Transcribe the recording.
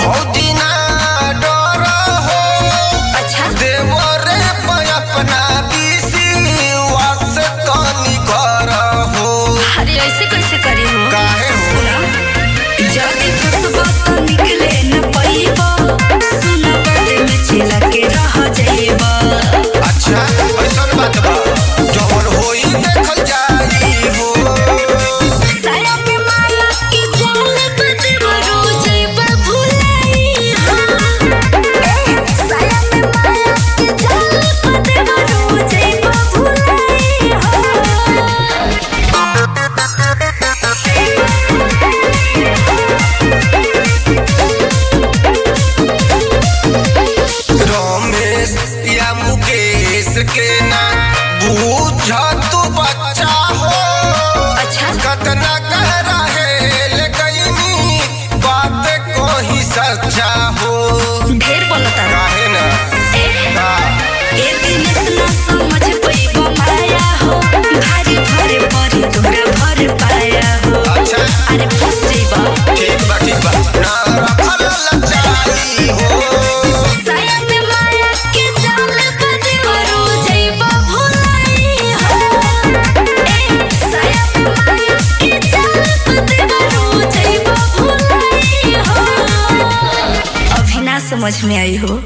भौजी ना डर हो। अच्छा देवरे पे अपना विश्वास तनी कर हो। अरे ऐसे कैसे करी हो? काहे हो? सुना जल्दी फसबा तो निकले न पाइबा, सुना बाटे में चिल्ला के रह जाइबा। अच्छा ऐसन बात बा, जवन होई देखल जाई हो। साया पे माला की जाल बदे मरो जाइबा भुलाई हो। साया पे माला की जाल बदे मरो जाइबा भुलाई हो। रमेश या मुकेश के ना बूझ तू बच्चा हो। अच्छा कतना कह रहे ले गईनी बात कोई सच्चा हो। ढेर बोलता है। काहे ना का ए दिन सुना समझ पैबा माया हो, भारी भरे परी तोरा भर पाया हो। अच्छा अरे फंस जाइबा। ठीक बा ना रखल लचाई हो। साया में माया के जाल बदे मरो जाइबा भुलाई हो। साया में माया के जाल बदे मरो जाइबा भुलाई हो। अभी ना समझ में आई हो।